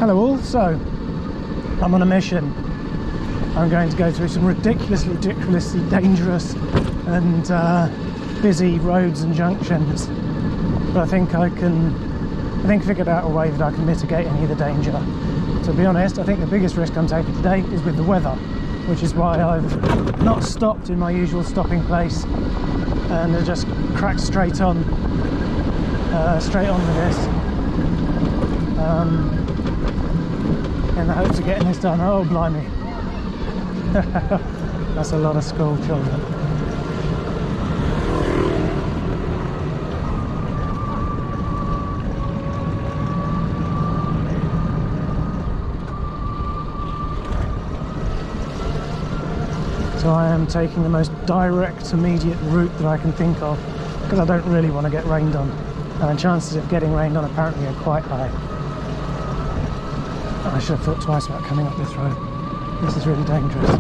Hello all, so I'm on a mission. I'm going to go through some ridiculously dangerous and busy roads and junctions, but I think figured out a way that I can mitigate any of the danger. To be honest, I think the biggest risk I'm taking today is with the weather, which is why I've not stopped in my usual stopping place and I just cracked straight on with this. In the hopes of getting this done. Oh blimey. That's a lot of school children. So I am taking the most direct, immediate route that I can think of, because I don't really want to get rained on. And the chances of getting rained on apparently are quite high. I should have thought twice about coming up this road. This is really dangerous.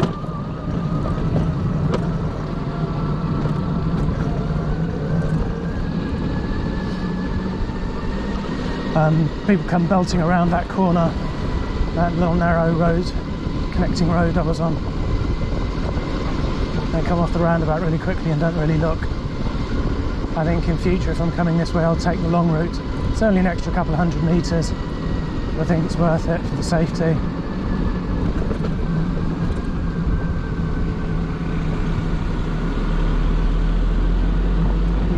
People come belting around that corner, that little narrow road, connecting road I was on. They come off the roundabout really quickly and don't really look. I think in future, if I'm coming this way, I'll take the long route. It's only an extra couple of 100 metres. I think it's worth it for the safety.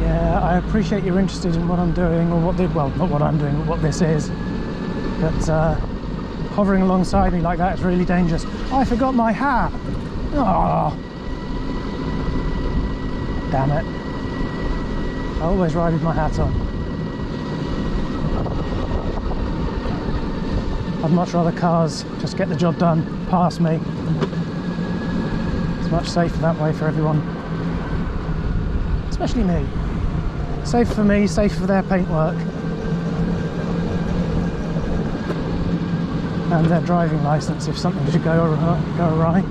Yeah, I appreciate you're interested in what I'm doing, or well, not what I'm doing, but what this is. But hovering alongside me like that is really dangerous. I forgot my hat! Oh, damn it. I always ride with my hat on. I'd much rather cars just get the job done, pass me. It's much safer that way for everyone. Especially me. Safer for me, safer for their paintwork. And their driving licence if something should go awry.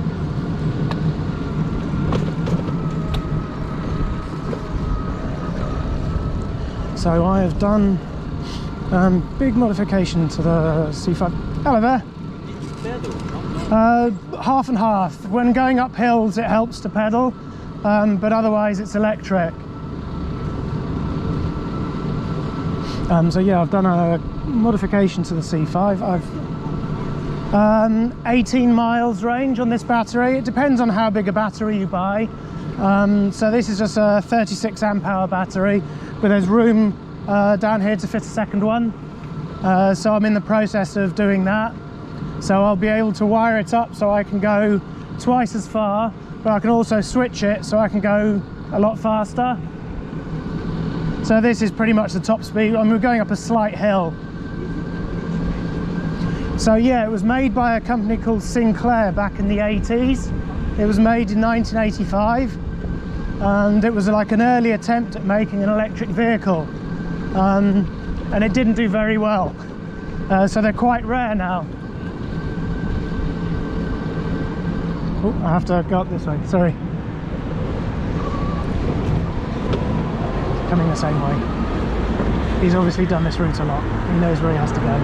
So I have done big modification to the C5. Hello there. Half and half. When going up hills it helps to pedal, but otherwise it's electric. So yeah, I've done a modification to the C5. I've 18 miles range on this battery. It depends on how big a battery you buy. So this is just a 36 amp hour battery, but there's room down here to fit a second one. So I'm in the process of doing that. So I'll be able to wire it up so I can go twice as far, but I can also switch it so I can go a lot faster. So this is pretty much the top speed. We're going up a slight hill. So yeah, it was made by a company called Sinclair back in the 80s. It was made in 1985, and it was like an early attempt at making an electric vehicle. And it didn't do very well. So they're quite rare now. Oh, I have to go up this way, sorry. Coming the same way. He's obviously done this route a lot. He knows where he has to go.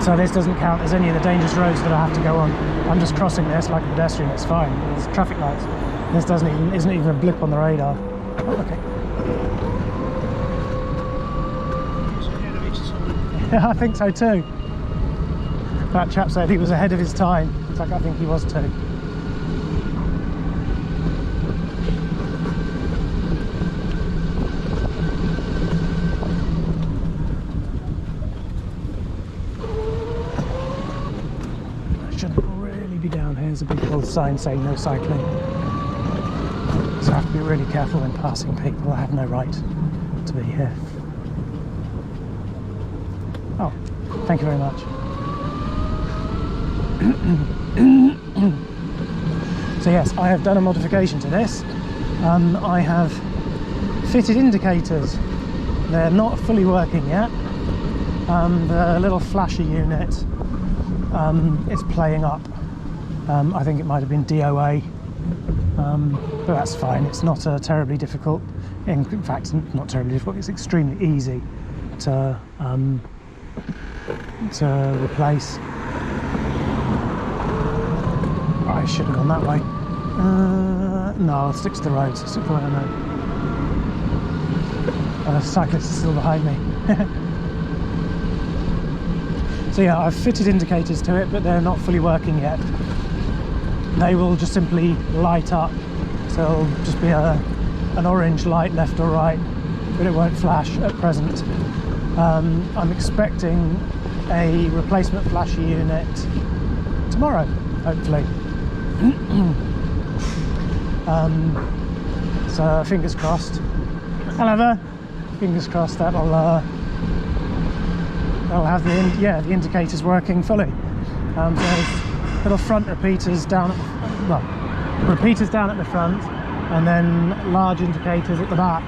So this doesn't count as any of the dangerous roads that I have to go on. I'm just crossing this like a pedestrian, it's fine. There's traffic lights. This isn't even a blip on the radar. Oh, okay. Yeah, I think so too. That chap said he was ahead of his time. In fact, I think he was too. Down here. There's a big old sign saying no cycling. So I have to be really careful when passing people. I have no right to be here. Oh, thank you very much. So yes, I have done a modification to this. I have fitted indicators. They're not fully working yet. The little flasher unit is playing up. I think it might have been DOA, but that's fine. It's not terribly difficult. In fact, not terribly difficult. It's extremely easy to replace. I should have gone that way. No, I'll stick to the road. So stick to the way I know. The cyclist is still behind me. So yeah, I've fitted indicators to it, but they're not fully working yet. They will just simply light up. So it'll just be an orange light left or right, but it won't flash at present. I'm expecting a replacement flasher unit tomorrow, hopefully. So fingers crossed. Hello there. Fingers crossed that'll have the indicators working fully. So there's little front repeaters down at the front, and then large indicators at the back.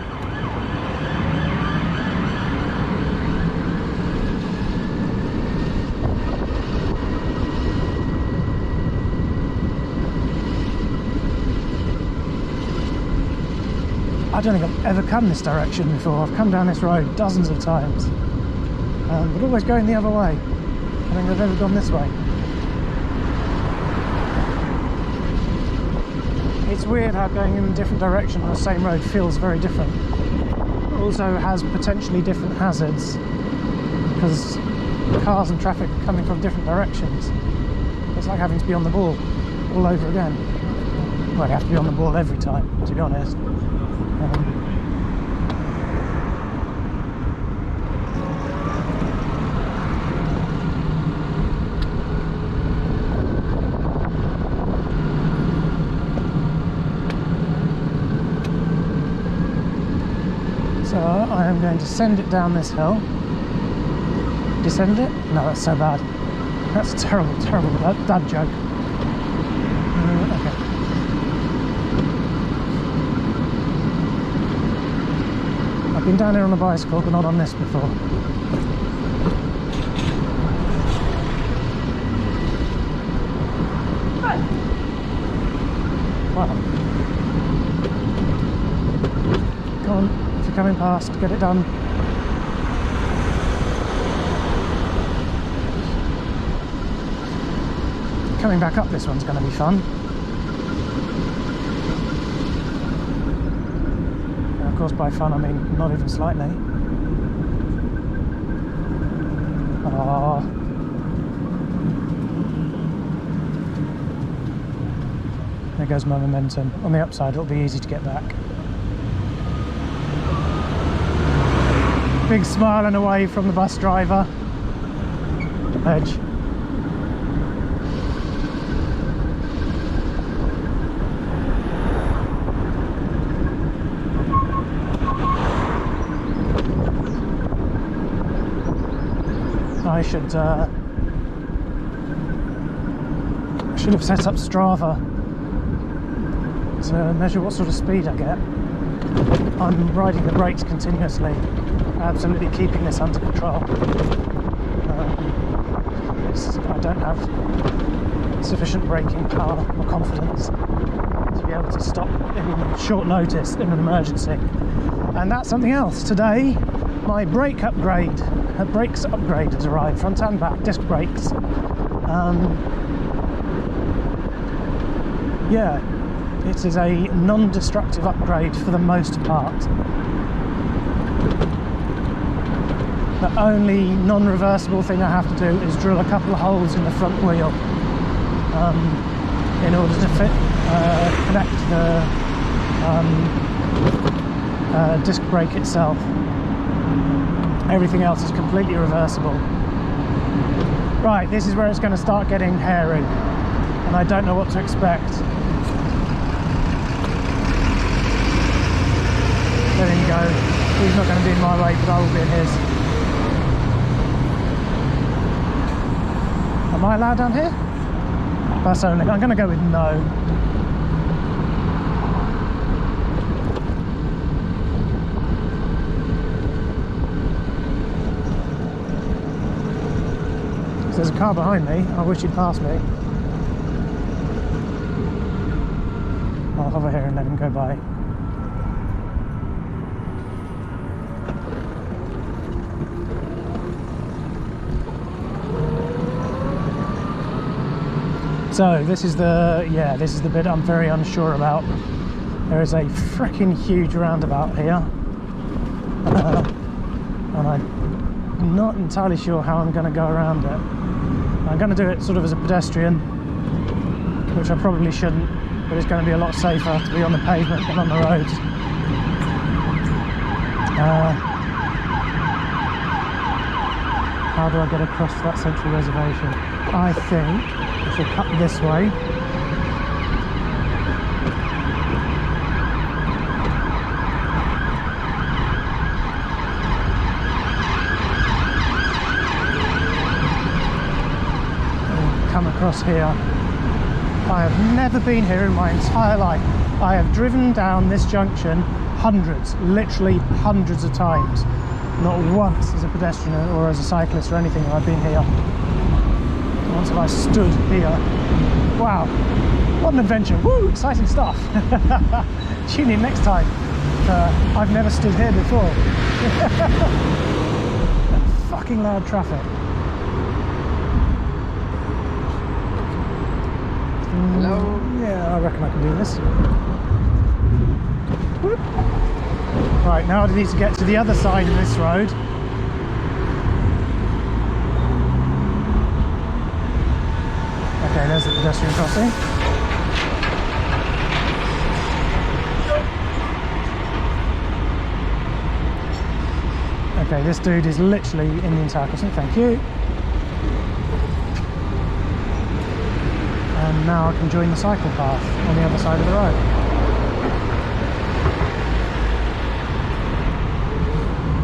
I don't think I've ever come this direction before. I've come down this road dozens of times, but always going the other way. I don't think I've ever gone this way. It's weird how going in a different direction on the same road feels very different. It also has potentially different hazards because cars and traffic are coming from different directions. It's like having to be on the ball all over again. Well, you have to be on the ball every time, to be honest. So I am going to send it down this hill. Descend it? No, that's so bad. That's a terrible, terrible dad joke. Okay. I've been down here on a bicycle, but not on this before. Wow. Come on, if you're coming past, get it done. Coming back up this one's going to be fun. Of course, by fun I mean not even slightly. Oh. There goes my momentum. On the upside it'll be easy to get back. Big smile and a wave from the bus driver. Edge. I should have set up Strava to measure what sort of speed I get. I'm riding the brakes continuously, absolutely keeping this under control. I don't have sufficient braking power or confidence to be able to stop in short notice in an emergency. And that's something else. Today, my brakes upgrade has arrived, front and back, disc brakes. Yeah, it is a non-destructive upgrade for the most part. The only non-reversible thing I have to do is drill a couple of holes in the front wheel in order to connect the disc brake itself. Everything else is completely reversible. Right, this is where it's going to start getting hairy, and I don't know what to expect. There you go. He's not going to be in my way, but I will be in his. Am I allowed down here? Bus only. I'm going to go with no. a car behind me. I wish he'd pass me. I'll hover here and let him go by. So this is the bit I'm very unsure about. There is a freaking huge roundabout here, and I'm not entirely sure how I'm going to go around it. I'm going to do it sort of as a pedestrian, which I probably shouldn't, but it's going to be a lot safer to be on the pavement than on the roads. How do I get across to that central reservation? I think I should cut this way. And come across here. I have never been here in my entire life. I have driven down this junction literally hundreds of times. Not once as a pedestrian or as a cyclist or anything have I been here. Once have I stood here. Wow, what an adventure. Woo, exciting stuff. Tune in next time. I've never stood here before. And fucking loud traffic. Hello? Yeah, I reckon I can do this. Whoop. Right, now I need to get to the other side of this road. Okay, there's the pedestrian crossing. Okay, this dude is literally in the entire crossing, thank you. And now I can join the cycle path on the other side of the road.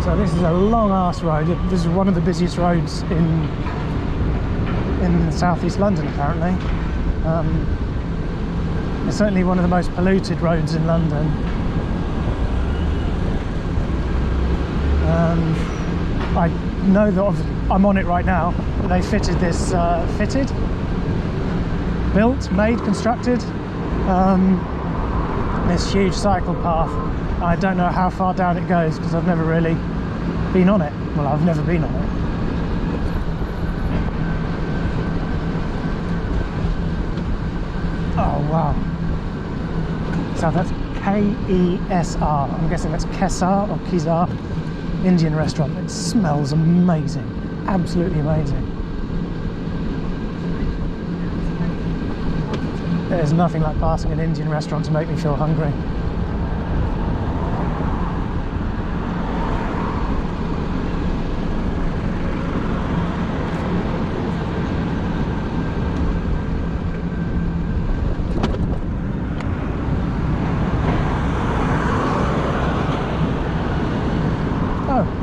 So this is a long ass road. This is one of the busiest roads in southeast London apparently. It's certainly one of the most polluted roads in London. I know that obviously I'm on it right now. They fitted this, constructed this huge cycle path. I don't know how far down it goes because I've never really been on it. Well, I've never been on it. Oh wow. So that's K-E-S-R. I'm guessing that's Kesar or Kizar Indian restaurant. It smells amazing. Absolutely amazing. There's nothing like passing an Indian restaurant to make me feel hungry.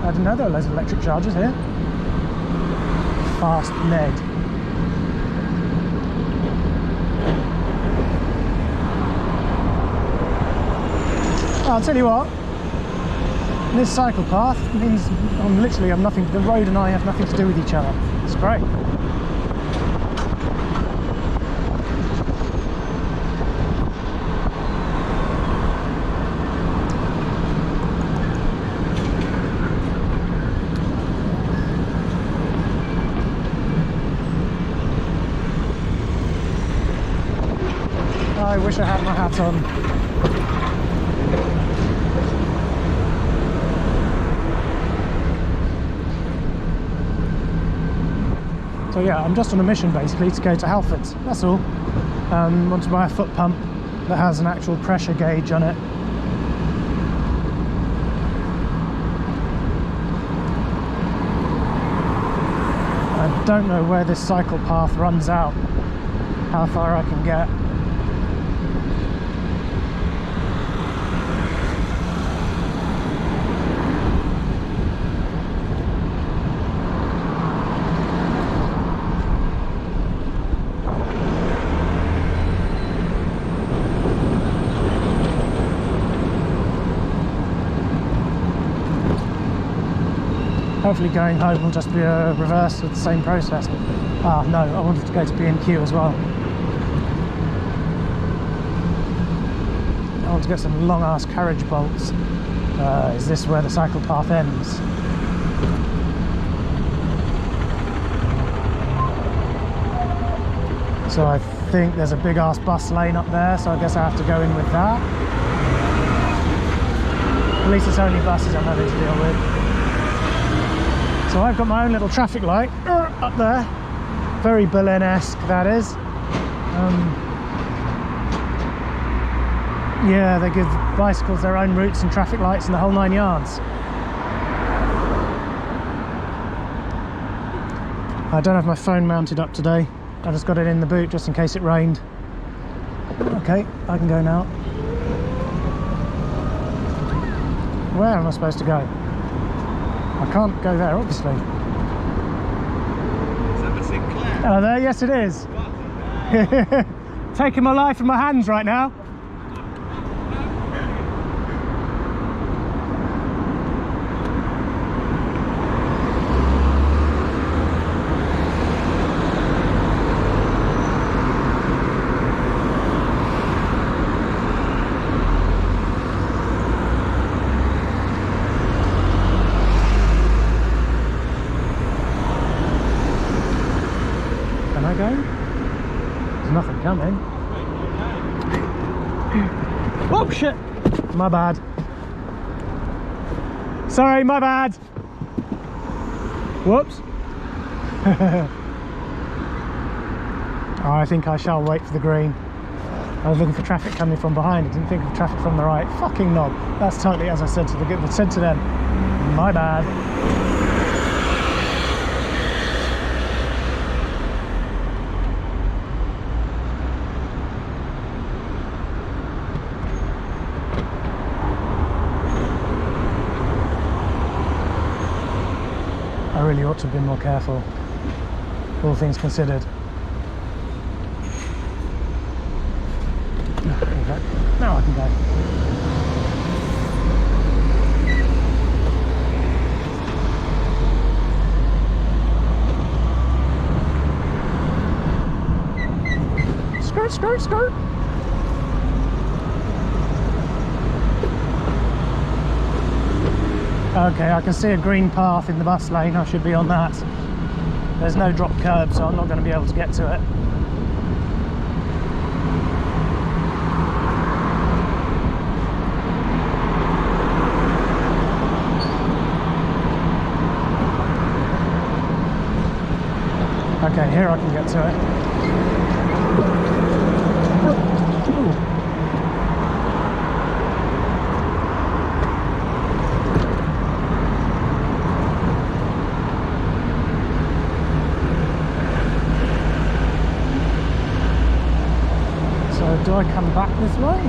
I didn't know there were loads of electric chargers here. Fast Ned. I'll tell you what, this cycle path means the road and I have nothing to do with each other. It's great. I wish I had my hat on. So yeah, I'm just on a mission basically to go to Halfords, that's all. Want to buy a foot pump that has an actual pressure gauge on it. I don't know where this cycle path runs out, how far I can get. hopefully going home will just be a reverse of the same process. Ah, no, I wanted to go to B&Q as well. I want to get some long ass carriage bolts. Is this where the cycle path ends? So I think there's a big ass bus lane up there, so I guess I have to go in with that. At least it's only buses I'm having to deal with. So I've got my own little traffic light up there. Very Berlin-esque, that is. Yeah, they give bicycles their own routes and traffic lights and the whole 9 yards. I don't have my phone mounted up today. I just got it in the boot just in case it rained. Okay, I can go now. Where am I supposed to go? I can't go there, obviously. Is that the Sinclair? Hello there, yes it is. Taking my life in my hands right now. There's nothing coming. Oh shit! My bad. Sorry, my bad. Whoops. Oh, I think I shall wait for the green. I was looking for traffic coming from behind. I didn't think of traffic from the right. Fucking knob. That's totally as I said to them. My bad. I really ought to have been more careful, all things considered. There you go. Now I can go. Skirt, skirt, skirt. Okay, I can see a green path in the bus lane. I should be on that. There's no drop curb, so I'm not going to be able to get to it. Okay, here I can get to it. Do I come back this way?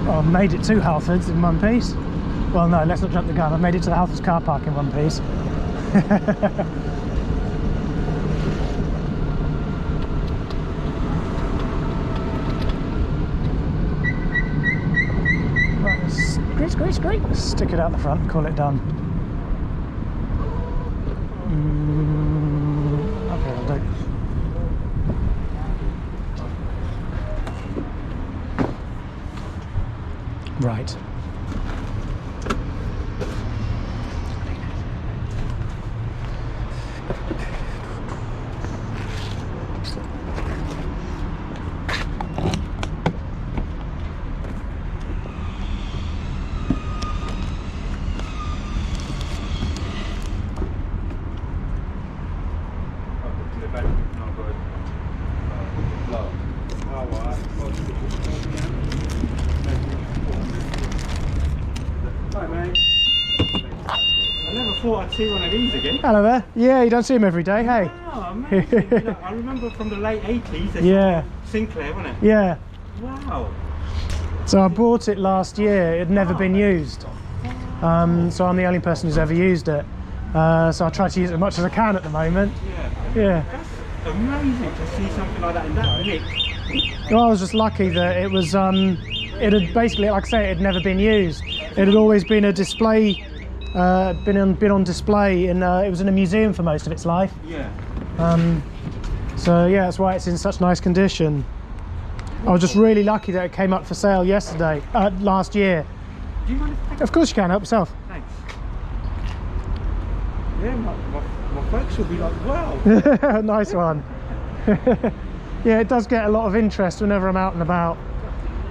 Oh, I've made it to Halfords in one piece. Well, no, let's not jump the gun. I've made it to the Halfords car park in one piece. Great. Stick it out the front, call it done. Okay, I'll do. Right. I'd see one of these again. Hello there. Yeah, you don't see them every day, hey? Oh, amazing. Look, I remember from the late 80s. Yeah. Sinclair, wasn't it? Yeah. Wow. So I bought it last year. It had never been used. So I'm the only person who's ever used it. So I try to use it as much as I can at the moment. Yeah. That's amazing to see something like that in that nick. Well, I was just lucky that it was, it had basically, like I say, it had never been used. It had always been a display, been on display, and it was in a museum for most of its life. Yeah. So yeah, that's why it's in such nice condition. I was just really lucky that it came up for sale yesterday, last year. Do you mind if Of course you can, help yourself. Thanks. Yeah, my folks will be like, wow. Nice one. Yeah, it does get a lot of interest whenever I'm out and about.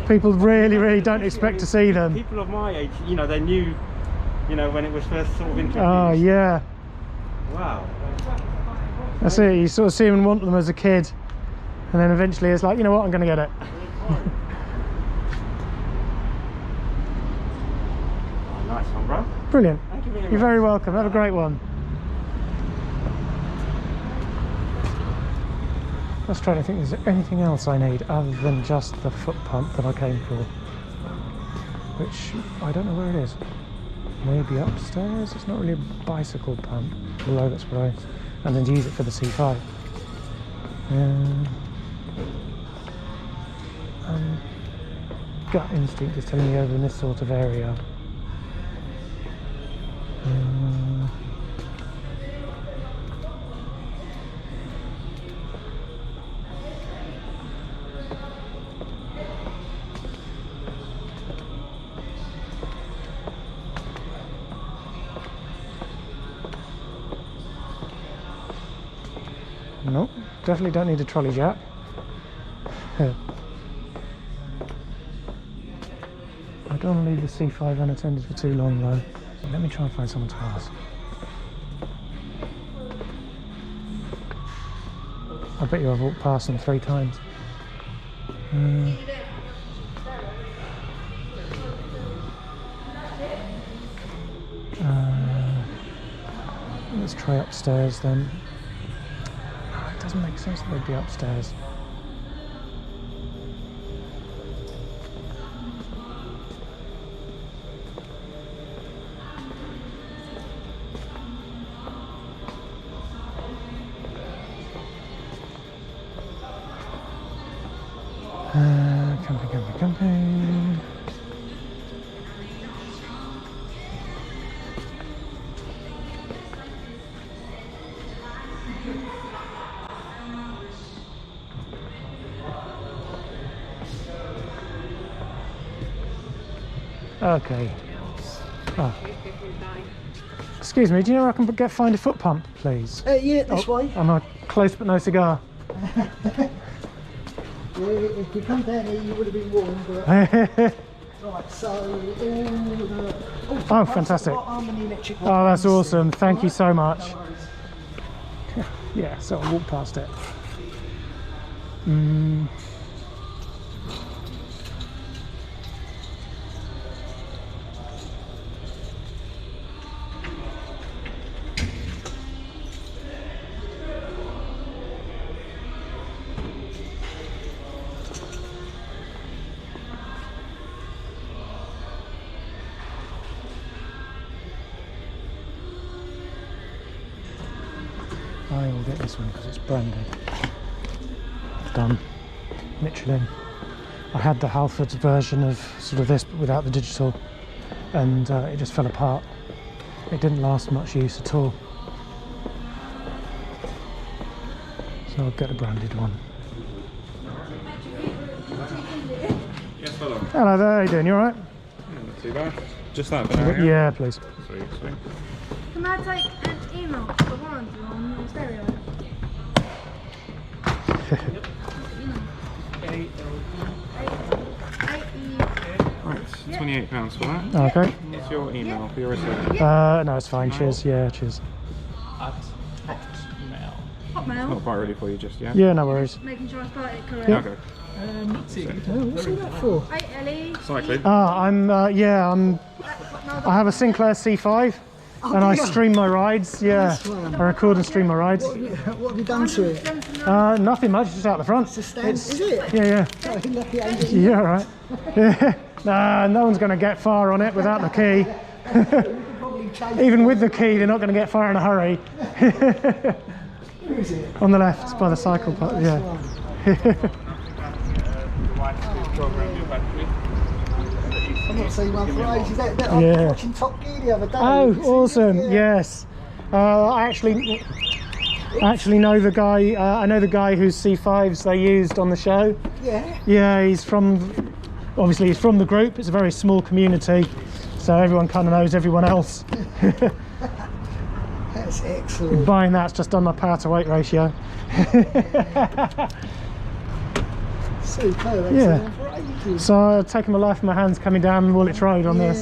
People really don't expect to see them. People of my age, you know, they knew, you know, when it was first sort of introduced. Oh yeah. Wow. That's it, you sort of see them and want them as a kid, and then eventually it's like, you know what, I'm going to get it. Oh, nice one, bro. Brilliant. Thank you very much. You're very welcome, have a great one. Let's try to think, is there anything else I need other than just the foot pump that I came for? Which, I don't know where it is. Maybe upstairs? It's not really a bicycle pump, although that's what I... And then to use it for the C5. Gut instinct is telling me over in this sort of area. Nope, definitely don't need a trolley jack. I don't want to leave the C5 unattended for too long though. Let me try and find someone to ask. I bet you I've walked past them 3 times. Let's try upstairs then. It doesn't make sense that they'd be upstairs. Camping. Okay. Oh. Excuse me, do you know where I can find a foot pump, please? Yeah, this way. I'm a close but no cigar. Yeah, if you come down here, you would have been warned. But... right, so all the Oh, fantastic. Oh, that's awesome. Thank you so much. Yeah, so I'll walk past it. I will get this one because it's branded. Done. Michelin. I had the Halfords version of sort of this but without the digital, and it just fell apart. It didn't last much use at all. So I'll get a branded one. Yes, hello. Hello there, how you doing? You alright? Yeah, not too bad. Just that for now, Yeah, please. Sweet. Can I take an email for the warranty on the stereo? Right, £28 for that. Okay. What's your email for your receipt? No, it's fine. Cheers. Yeah, cheers. Hotmail? Not quite ready for you just yet. Yeah, no worries. Making sure I spelled it correct. Okay. What's all that for? Hey Ellie. Cycling. I have a Sinclair C5 and I stream my rides. Yeah, I record and stream my rides. What have you done to it? Nothing much, just out the front. It's a stand, is it? Yeah. Oh, lucky I didn't. Yeah, right. Yeah. Nah, no one's going to get far on it without the key. You could probably even with the key, they're not going to get far in a hurry. Who is it? On the left, by the cycle Oh, part, nice yeah. one. I've not seen one for ages. I was watching Top Gear the other day. Oh, Did you see awesome! it? Yes, I actually know the guy. I know the guy whose C5s they used on the show. Yeah. Yeah, he's from the group. It's a very small community, so everyone kind of knows everyone else. That's excellent. Buying that's just done my power to weight ratio. Superb. Yeah. For ages. So I've taken my life in my hands coming down Woolwich Road on this.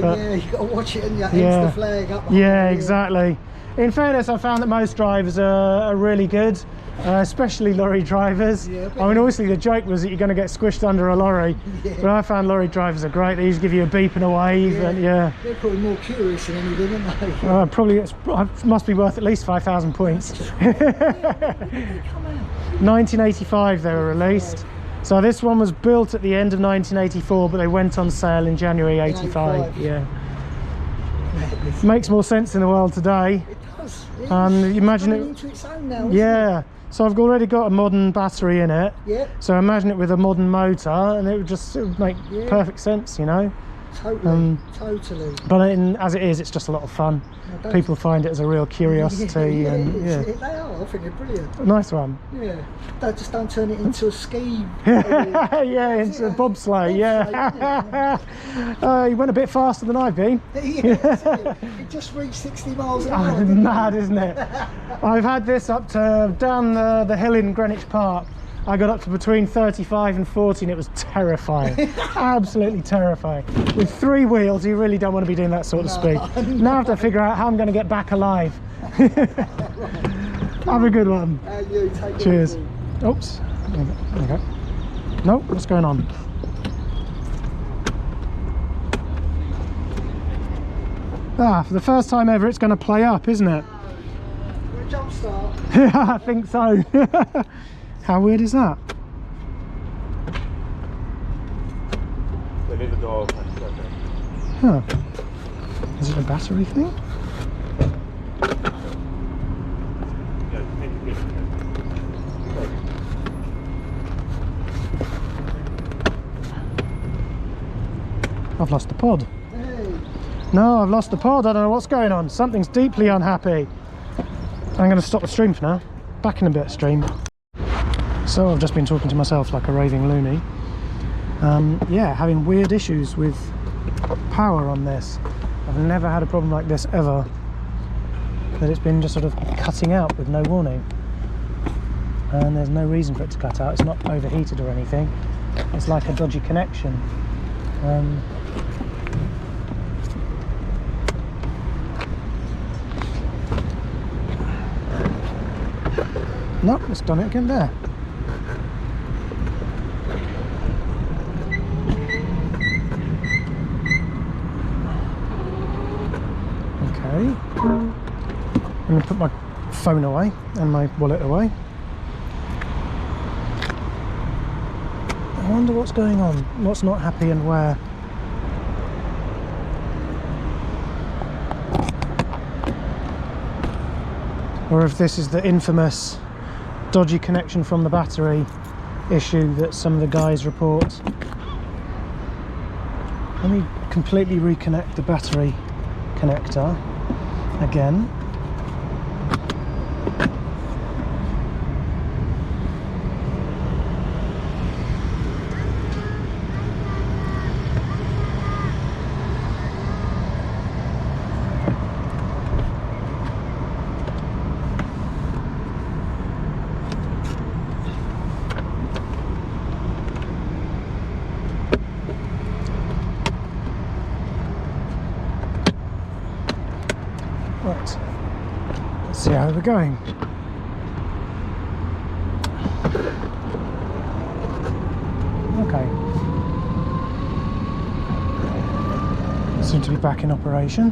But, Yeah, you got to watch it and you yeah, the flag up. yeah, exactly. In fairness, I found that most drivers are really good, especially lorry drivers. Yeah, I mean, obviously the joke was that you're going to get squished under a lorry, Yeah. but I found lorry drivers are great. They just give you a beep and a wave, and yeah. They're probably more curious than anything, aren't they? Probably it must be worth at least 5,000 points. 1985 they were released. So this one was built at the end of 1984, but they went on sale in January 85. Yeah. Makes more sense in the world today. It does. You imagine coming it. into its own now, isn't Yeah. So I've already got a modern battery in it. Yeah. So imagine it with a modern motor, and it would make Yeah. perfect sense, you know. Totally. Totally. But as it is, it's just a lot of fun. don't- People find it as a real curiosity, Yeah, and yeah, they are. I think they're brilliant. nice one. Yeah. Just don't turn it into a ski. Yeah, it's a bobsleigh. Yeah. You went a bit faster than I've been. It just reached 60 miles an hour. Oh, didn't it? mad, isn't it? I've had this up to down the hill in Greenwich Park. I got up to between 35 and 40 and it was terrifying. Absolutely terrifying. With 3 wheels, you really don't want to be doing that sort of speed. Now I have to figure out how I'm going to get back alive. Have a good one. You take it Cheers. easy. Oops. Okay. No, what's going on? For the first time ever, it's going to play up, isn't it? We're a jump start. Yeah, I think so. How weird is that? They leave the door open. Huh. Is it a battery thing? I've lost the pod. Hey. No, I've lost the pod. I don't know what's going on. Something's deeply unhappy. I'm going to stop the stream for now. Back in a bit, stream. So I've just been talking to myself like a raving loony. Yeah, having weird issues with power on this. I've never had a problem like this ever. That it's been just sort of cutting out with no warning. And there's no reason for it to cut out. It's not overheated or anything. It's like a dodgy connection. No, it's done it again there. Okay. I'm going to put my phone away and my wallet away. I wonder what's going on, what's not happy and where. Or if this is the infamous dodgy connection from the battery issue that some of the guys report. Let me completely reconnect the battery connector again. Right, let's see how we're going. Okay. Seem to be back in operation.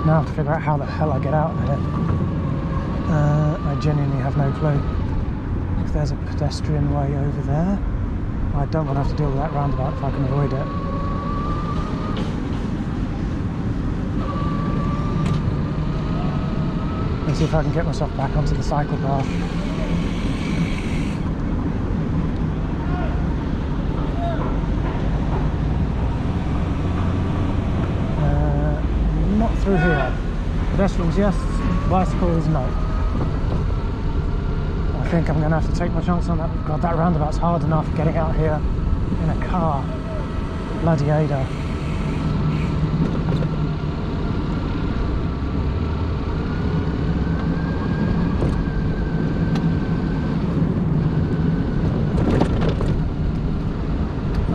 Now I have to figure out how the hell I get out of here. I genuinely have no clue. If there's a pedestrian way over there, I don't want to have to deal with that roundabout if I can avoid it. see if I can get myself back onto the cycle path. Not through here. Pedestrians, yes. Bicycles, no. I think I'm going to have to take my chance on that. God, that roundabout's hard enough getting out here in a car. Bloody Ada.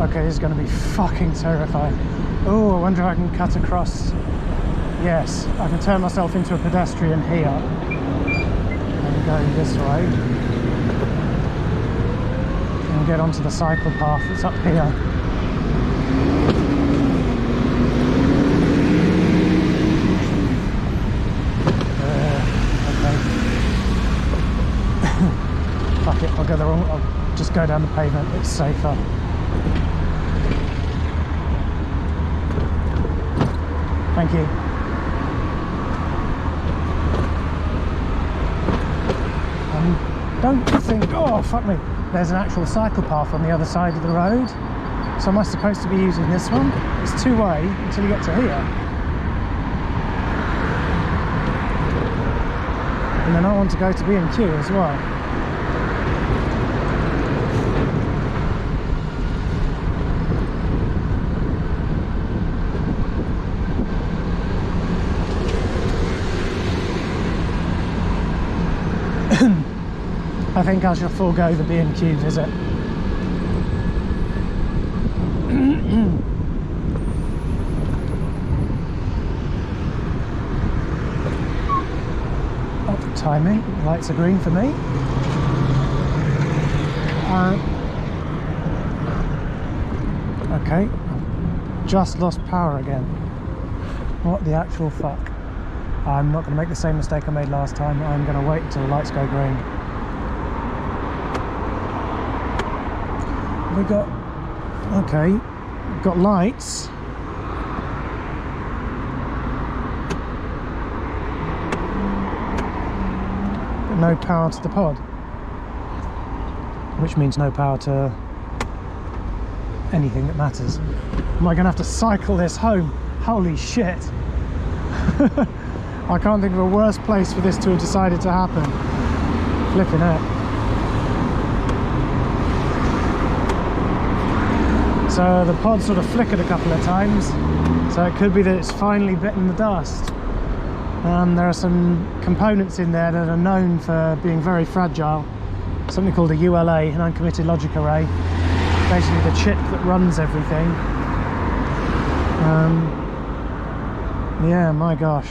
Okay, this is going to be fucking terrifying. Oh, I wonder if I can cut across. Yes, I can turn myself into a pedestrian here and go this way and get onto the cycle path that's up here. Okay. Fuck it, I'll go the wrong. I'll just go down the pavement. It's safer. Thank you. Don't think, oh fuck me, there's an actual cycle path on the other side of the road. So am I supposed to be using this one? It's two-way until you get to here. And then I want to go to B&Q as well. I think I shall forego the B&Q visit. Oh, timing. Lights are green for me. Okay. Just lost power again. What the actual fuck? I'm not going to make the same mistake I made last time. I'm going to wait until the lights go green. We got, okay, we've got lights. But no power to the pod. Which means no power to anything that matters. Am I going to have to cycle this home? Holy shit. I can't think of a worse place for this to have decided to happen. Flipping heck. So the pod sort of flickered a couple of times, so it could be that it's finally bitten the dust. There are some components in there that are known for being very fragile. Something called a ULA, an uncommitted logic array. Basically the chip that runs everything. Yeah, my gosh.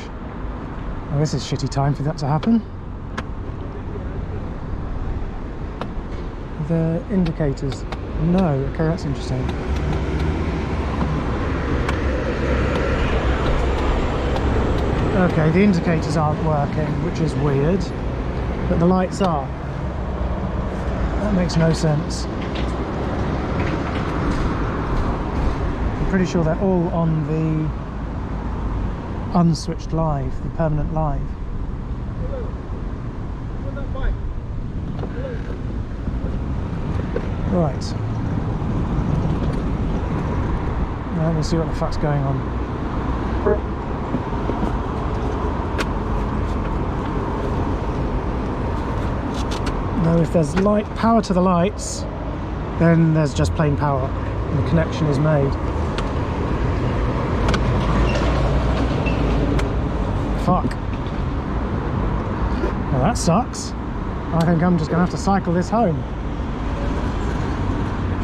Oh, this is shitty time for that to happen. The indicators. No, okay, that's interesting. Okay, the indicators aren't working, which is weird, but the lights are. That makes no sense. I'm pretty sure they're all on the unswitched live, the permanent live. Right. Let me see what the fuck's going on. Now if there's light power to the lights, then there's just plain power and the connection is made. Fuck. Well, that sucks. I think I'm just gonna have to cycle this home.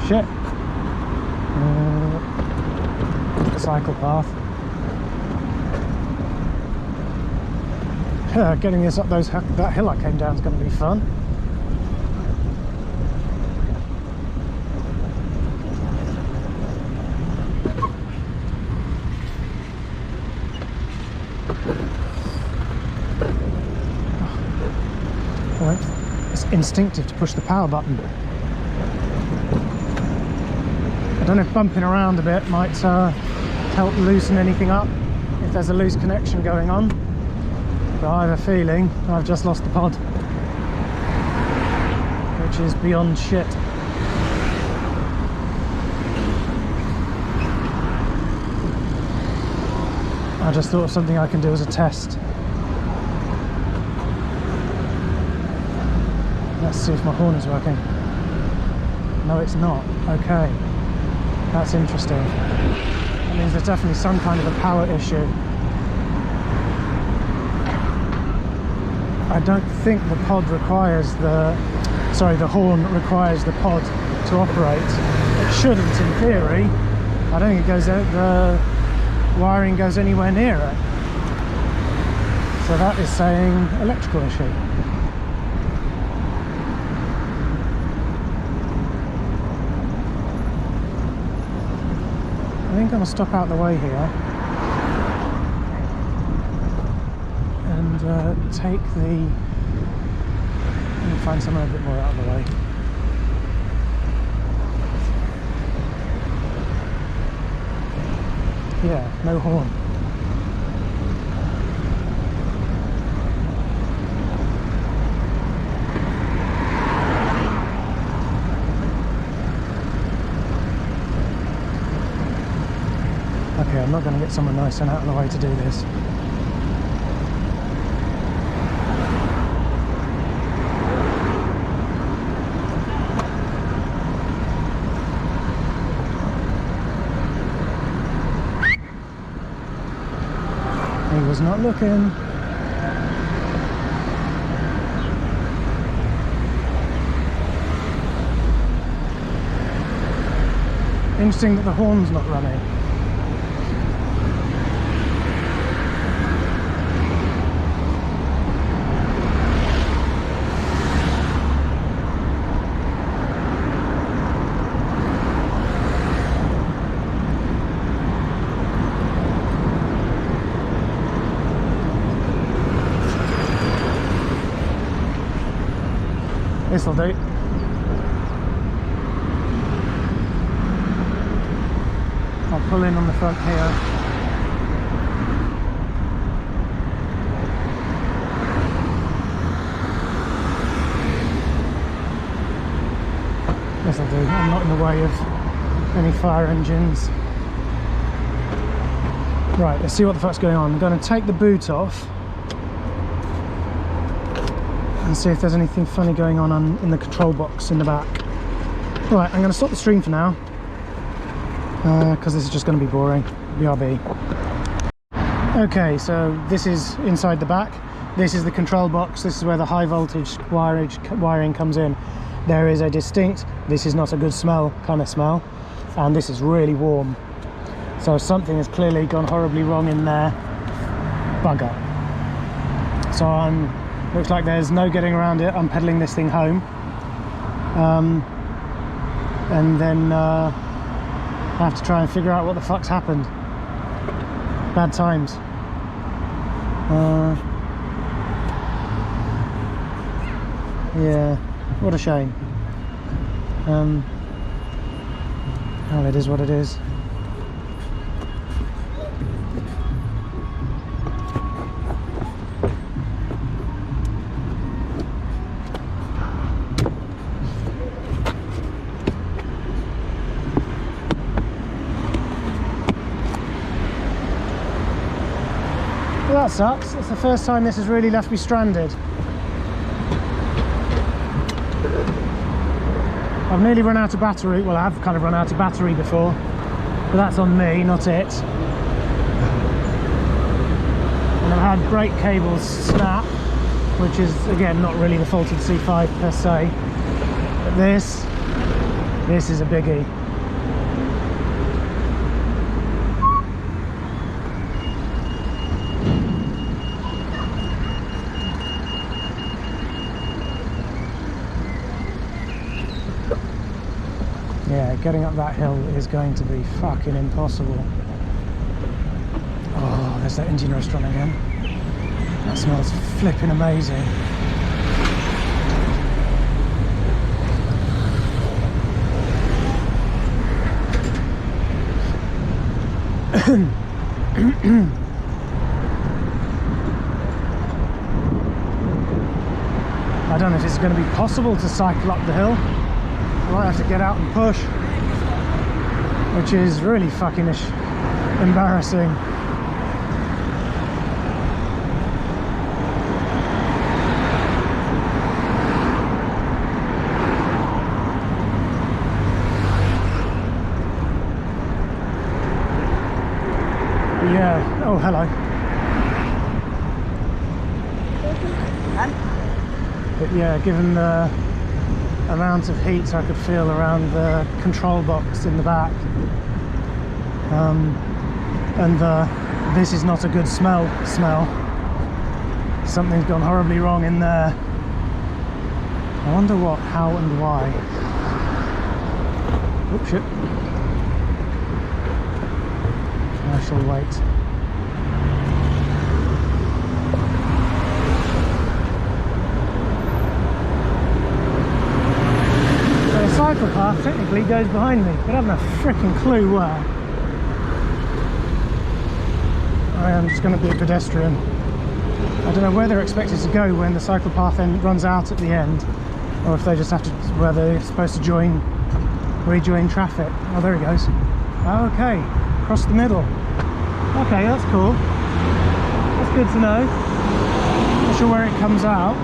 Shit. The cycle path. Yeah, getting this up that hill I came down is going to be fun. Right. It's instinctive to push the power button. I don't know if bumping around a bit might help loosen anything up if there's a loose connection going on. But I have a feeling I've just lost the pod, which is beyond shit. I just thought of something I can do as a test. Let's see if my horn is working. No, it's not. Okay, that's interesting. That means there's definitely some kind of a power issue. I don't think the pod requires the horn requires the pod to operate. It shouldn't, in theory. I don't think it goes out, the wiring goes anywhere near it. So that is saying electrical issue. I think I'm going to stop out the way here and take the... Let me find somewhere a bit more out of the way. Yeah, no horn. Okay, I'm not going to get someone nice and out of the way to do this. He was not looking. Interesting that the horn's not running. This'll do. I'll pull in on the front here. This'll do. I'm not in the way of any fire engines. Right, let's see what the fuck's going on. I'm going to take the boot off and see if there's anything funny going on in the control box in the back. Right, I'm going to stop the stream for now because this is just going to be boring. BRB. Okay, so this is inside the back. This is the control box. This is where the high voltage wiring comes in. There is a distinct, this is not a good smell kind of smell, and this is really warm. So something has clearly gone horribly wrong in there. Bugger. So looks like there's no getting around it. I'm pedaling this thing home, and then I have to try and figure out what the fuck's happened. Bad times. Yeah, what a shame. Well, it is what it is. Well, that sucks. It's the first time this has really left me stranded. I've nearly run out of battery. Well, I've kind of run out of battery before, but that's on me, not it. And I've had brake cables snap, which is, again, not really the fault of the C5 per se. But this is a biggie. Yeah, getting up that hill is going to be fucking impossible. Oh, there's that Indian restaurant again. That smells flipping amazing. I don't know if it's going to be possible to cycle up the hill. I might have to get out and push, which is really fucking embarrassing. Yeah, oh hello. But yeah, given the amount of heat I could feel around the control box in the back, and this is not a good smell, something's gone horribly wrong in there. I wonder what, how and why. Oh shit. I shall wait. So the cycle path technically goes behind me, but I haven't a freaking clue where. I am just going to be a pedestrian. I don't know where they're expected to go when the cycle path then runs out at the end, or if they just have to, where they're supposed to rejoin traffic. Oh, there he goes. Okay, across the middle. Okay, that's cool. That's good to know. Not sure where it comes out.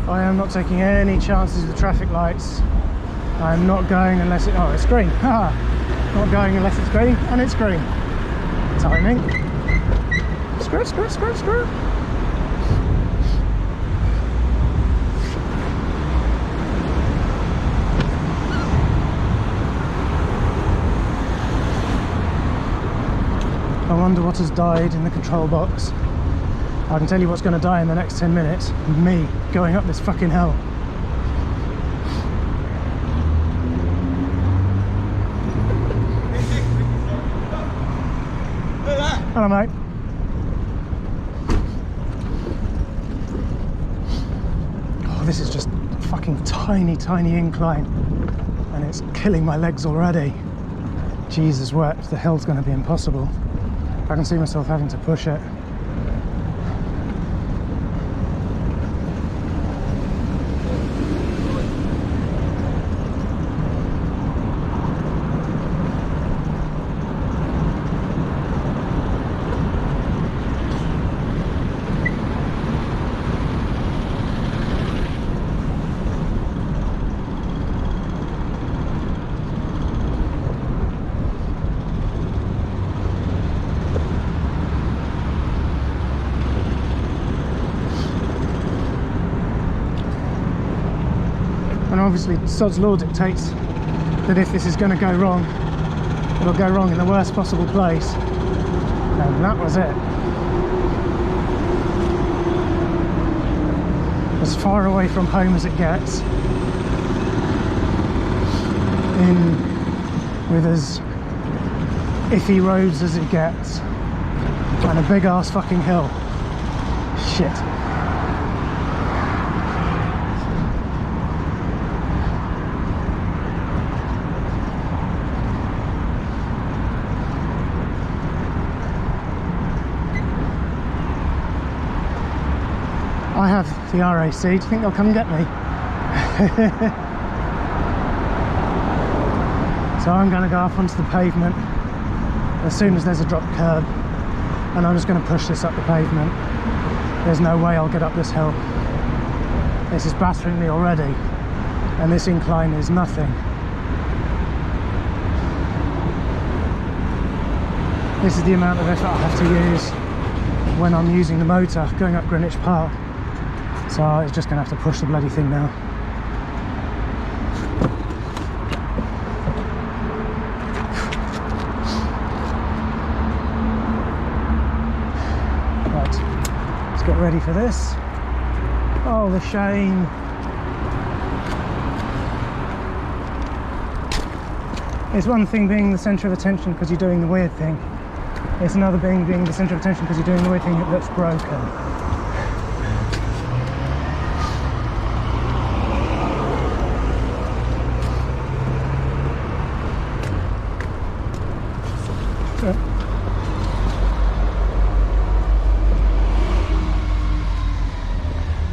I am not taking any chances with the traffic lights. I am not going unless it... oh, it's green. Haha. Not going unless it's green, and it's green. Timing. Screw, screw, screw, screw. I wonder what has died in the control box. I can tell you what's going to die in the next 10 minutes. Me going up this fucking hill. Hello, mate. Oh, this is just a fucking tiny, tiny incline, and it's killing my legs already. Jesus wept, the hill's going to be impossible. I can see myself having to push it. And obviously sod's law dictates that if this is going to go wrong, it'll go wrong in the worst possible place, and that was it. As far away from home as it gets, with as iffy roads as it gets, and a big ass fucking hill. Shit. I have the RAC. Do you think they'll come and get me? So I'm going to go off onto the pavement as soon as there's a drop curb, and I'm just going to push this up the pavement. There's no way I'll get up this hill. This is battering me already, and this incline is nothing. This is the amount of effort I have to use when I'm using the motor going up Greenwich Park. So it's just going to have to push the bloody thing now. Right, let's get ready for this. Oh, the shame. It's one thing being the centre of attention because you're doing the weird thing. It's another being the centre of attention because you're doing the weird thing that's broken.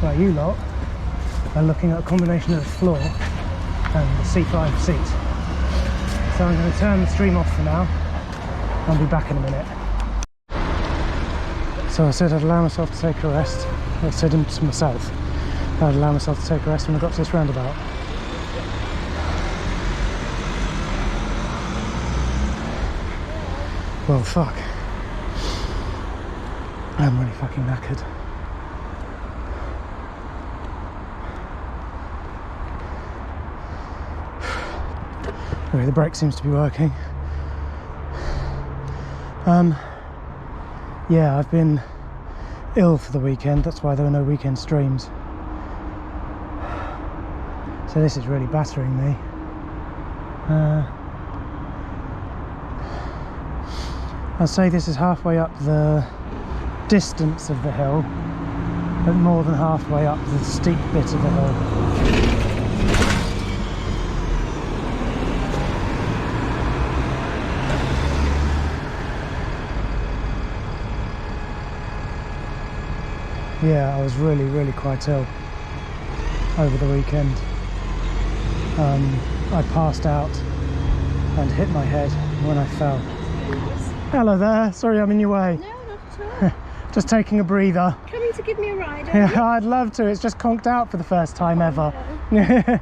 Right, you lot are looking at a combination of the floor and the C5 seat. So I'm going to turn the stream off for now. I'll be back in a minute. So I said I'd allow myself to take a rest. I said to myself I'd allow myself to take a rest when I got to this roundabout. Well, fuck. I'm really fucking knackered. Anyway, the brake seems to be working. Yeah, I've been ill for the weekend, that's why there were no weekend streams. So this is really battering me. I'd say this is halfway up the distance of the hill, but more than halfway up the steep bit of the hill. Yeah, I was really quite ill over the weekend. I passed out and hit my head when I fell. Hello there, sorry I'm in your way. No, not at all. Just taking a breather. Coming to give me a ride, aren't Yeah, I'd love to, it's just conked out for the first time ever. no.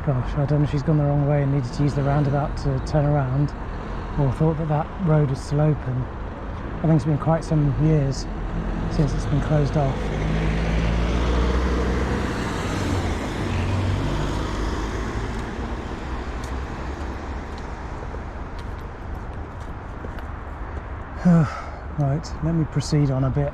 Gosh, I don't know if she's gone the wrong way and needed to use the roundabout to turn around, or thought that that road was still open. I think it's been quite some years since it's been closed off. Right, let me proceed on a bit.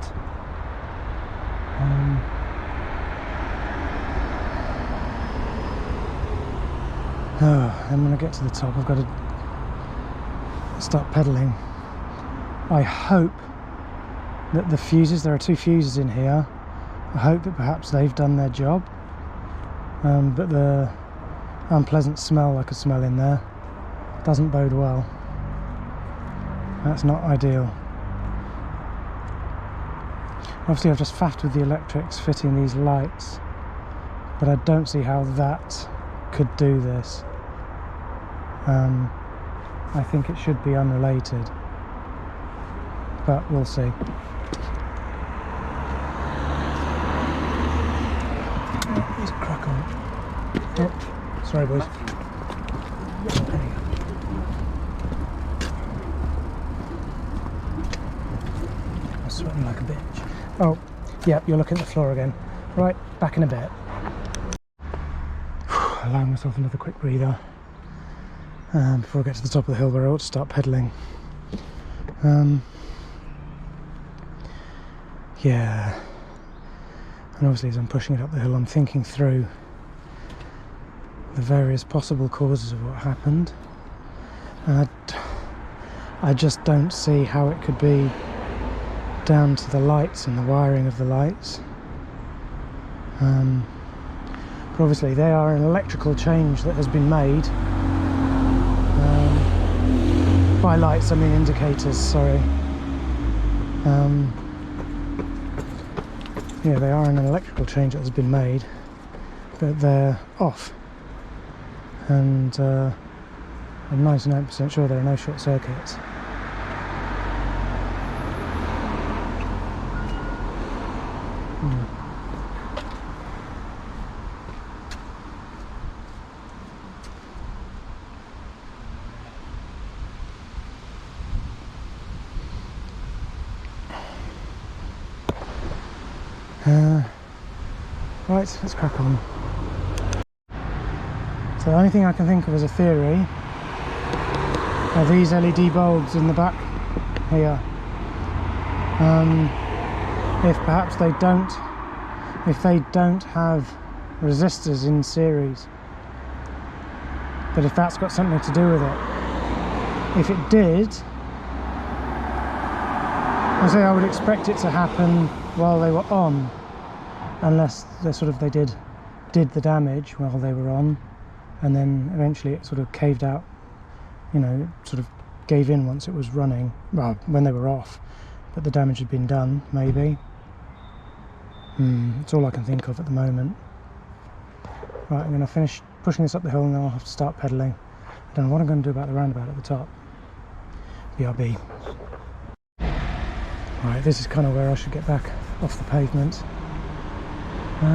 And when I get to the top, I've got to start pedalling. I hope that the fuses, there are 2 fuses in here, I hope that perhaps they've done their job, but the unpleasant smell I could smell in there doesn't bode well. That's not ideal. Obviously I've just faffed with the electrics fitting these lights, but I don't see how that could do this. I think it should be unrelated, but we'll see. There's a crack on it. Oh, sorry boys. I'm sweating like a bitch. Oh, yep, you're looking at the floor again. Right, back in a bit. Allowing myself another quick breather before I get to the top of the hill where I ought to start pedalling. Yeah, and obviously as I'm pushing it up the hill I'm thinking through the various possible causes of what happened, and I just don't see how it could be down to the lights and the wiring of the lights. But obviously they are an electrical change that has been made. By lights I mean indicators, sorry. Yeah, they are an electrical change that has been made, but they're off. And I'm 99% sure there are no short circuits. Right, let's crack on. So the only thing I can think of as a theory are these LED bulbs in the back here. If perhaps they don't have resistors in series, But if that's got something to do with it, if it did, I would expect it to happen while they were on, unless they did the damage while they were on, and then eventually it sort of caved out, you know, it sort of gave in once it was running, well, when they were off, but the damage had been done, maybe. It's all I can think of at the moment. Right, I'm going to finish pushing this up the hill and then I'll have to start pedalling. I don't know what I'm going to do about the roundabout at the top. BRB. Right, this is kind of where I should get back off the pavement. I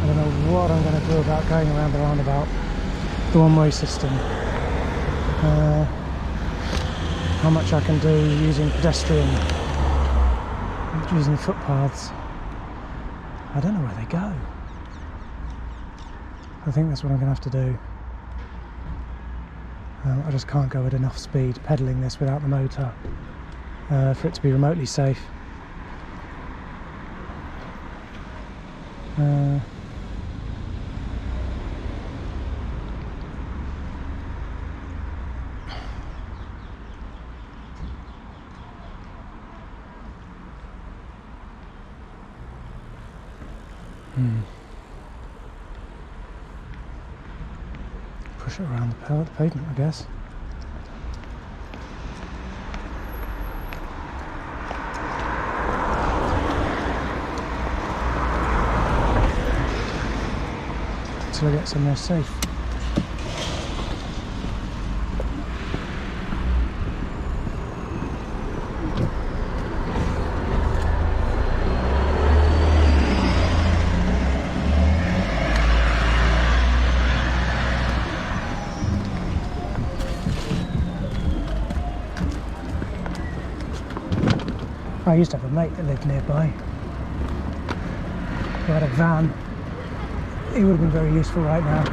don't know what I'm going to do about going around the roundabout, the one-way system. How much I can do using pedestrian, using footpaths. I don't know where they go. I think that's what I'm going to have to do. I just can't go at enough speed pedalling this without the motor for it to be remotely safe. Push it around the pavement, I guess. Until I get somewhere safe. I used to have a mate that lived nearby who had a van. He would have been very useful right now.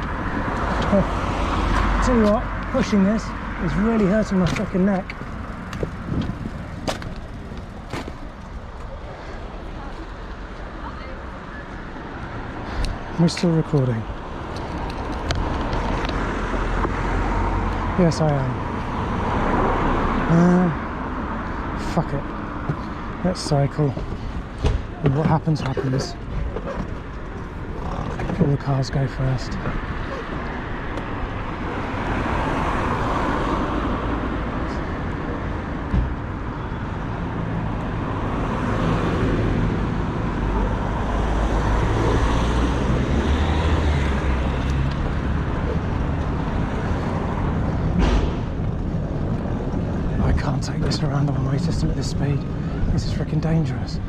Tell you what, pushing this is really hurting my fucking neck. Am I still recording? Yes, I am. Fuck it. Let's cycle, and what happens happens. All the cars go first. I can't take this around the one-way system at this speed. This is freaking dangerous.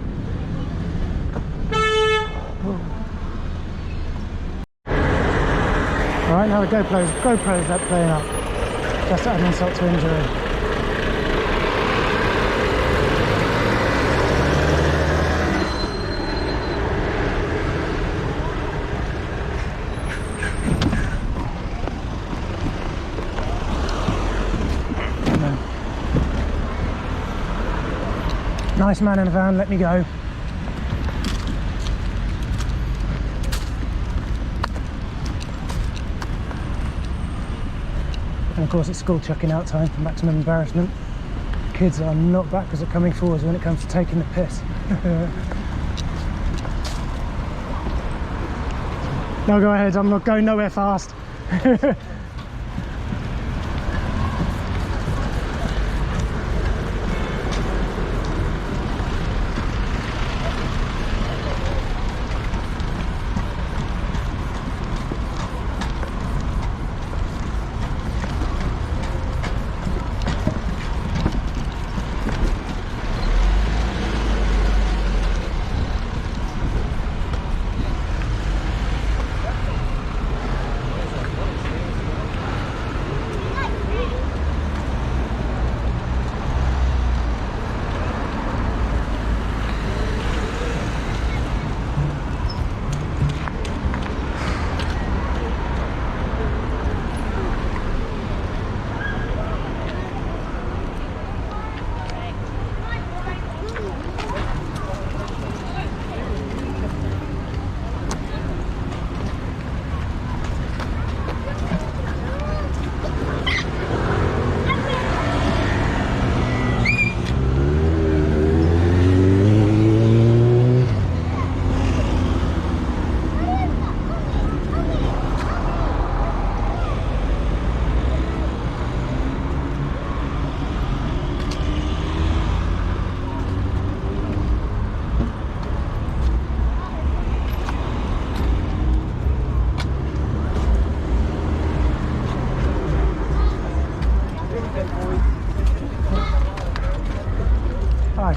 Alright, now the GoPro's up playing up. Just to add insult to injury. Nice man in a van, let me go. And of course it's school chucking out time for maximum embarrassment. Kids are not backwards at coming forwards when it comes to taking the piss. No, go ahead, I'm not going nowhere fast.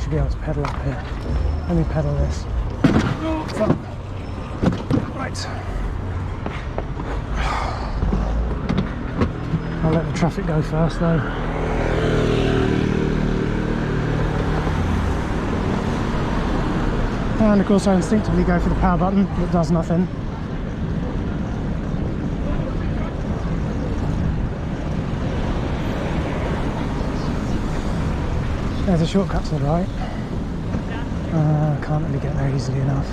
should be able to pedal up here. Let me pedal this. Oh, fuck. Right. I'll let the traffic go first though. And of course I instinctively go for the power button, but it does nothing. There's a shortcut to the right. Can't really get there easily enough.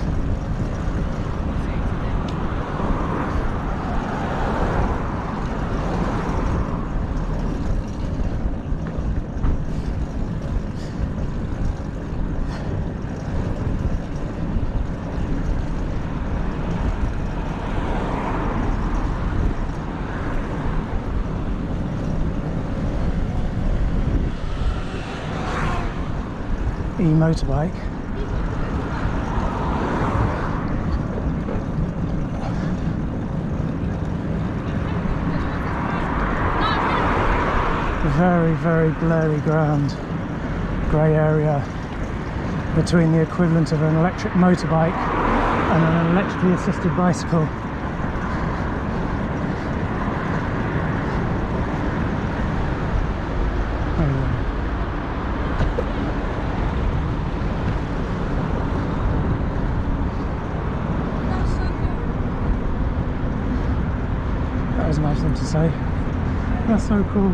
E-motorbike. Very, very blurry ground, grey area between the equivalent of an electric motorbike and an electrically assisted bicycle. That was a nice thing to say. That's so cool.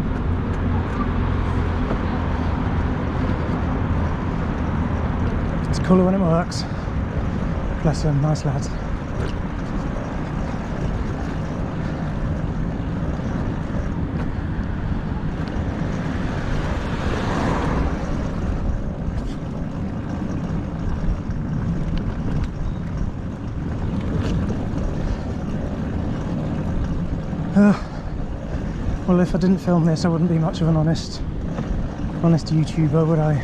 It's cooler when it works. Bless them, nice lads. Well, if I didn't film this, I wouldn't be much of an honest YouTuber, would I?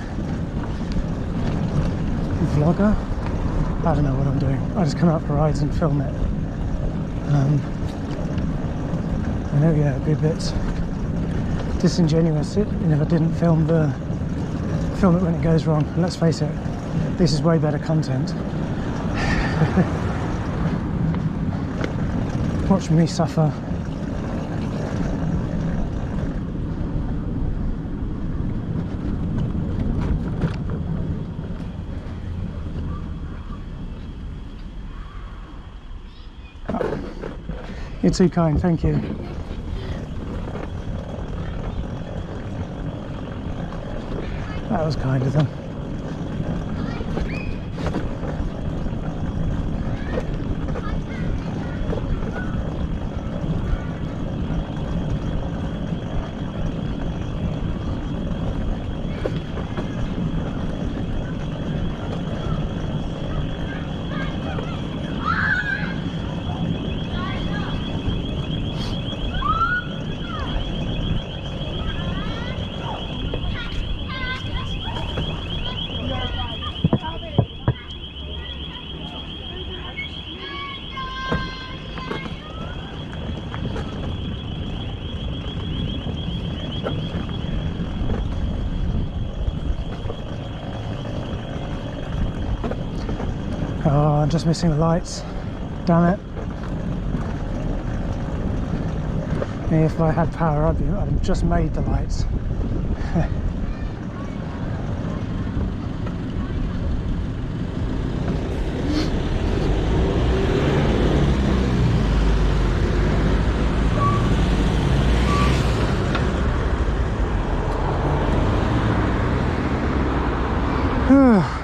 Vlogger? I don't know what I'm doing. I just come out for rides and film it. I know, yeah, it'd be a bit disingenuous if I didn't film it when it goes wrong. And let's face it, this is way better content. Watch me suffer. You're too kind, thank you. That was kind of them. Oh, I'm just missing the lights. Damn it. If I had power, I'd have just made the lights.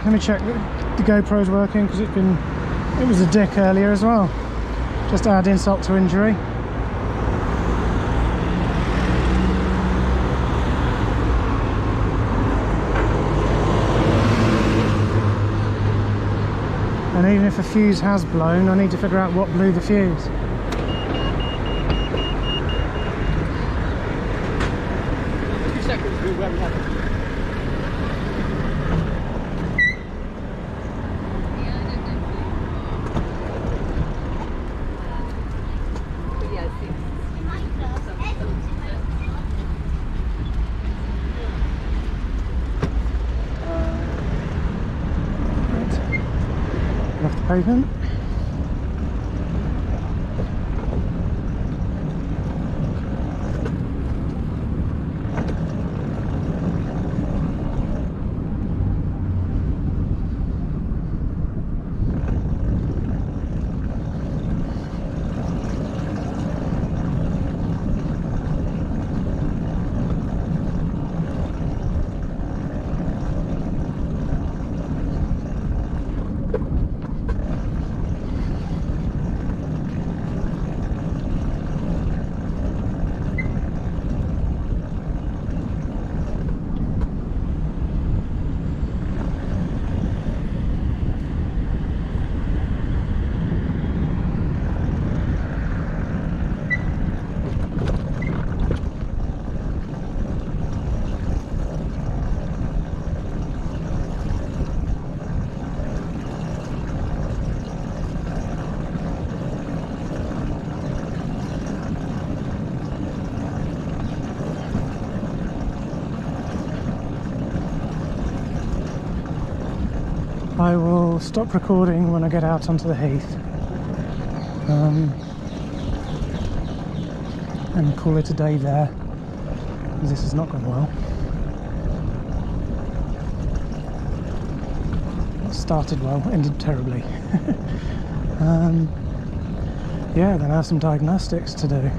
Let me check that the GoPro's working, because it was a dick earlier as well. Just to add insult to injury. And even if a fuse has blown, I need to figure out what blew the fuse. pavement. I will stop recording when I get out onto the heath and call it a day there, because this has not gone well. It started well, ended terribly. Yeah, then I have some diagnosing to do.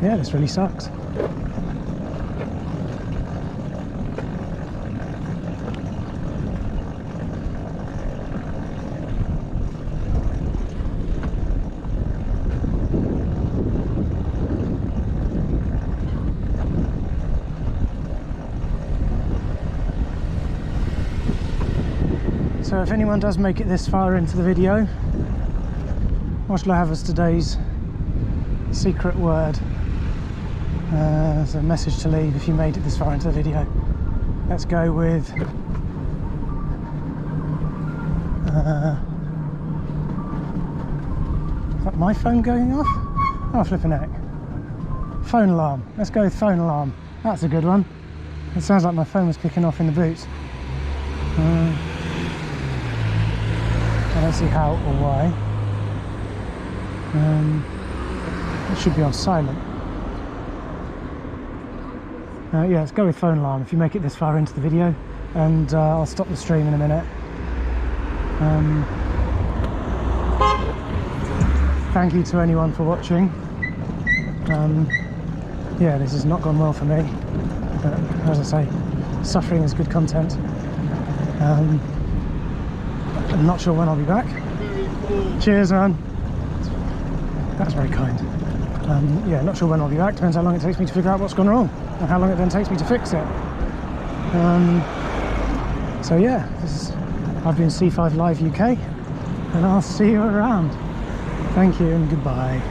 Yeah, this really sucks. So if anyone does make it this far into the video, what shall I have as today's secret word? As a message to leave if you made it this far into the video. Let's go with is that my phone going off? Oh, flipping heck. Phone alarm. Let's go with phone alarm. That's a good one. It sounds like my phone was kicking off in the boot. I don't see how or why. It should be on silent. Yeah, let's go with phone alarm if you make it this far into the video, and I'll stop the stream in a minute. Thank you to anyone for watching. Yeah, this has not gone well for me, but as I say, suffering is good content. I'm not sure when I'll be back. Cheers, man. That's very kind. Yeah, not sure when I'll be back. Depends how long it takes me to figure out what's gone wrong and how long it then takes me to fix it. So yeah, I've been C5 Live UK, and I'll see you around. Thank you and goodbye.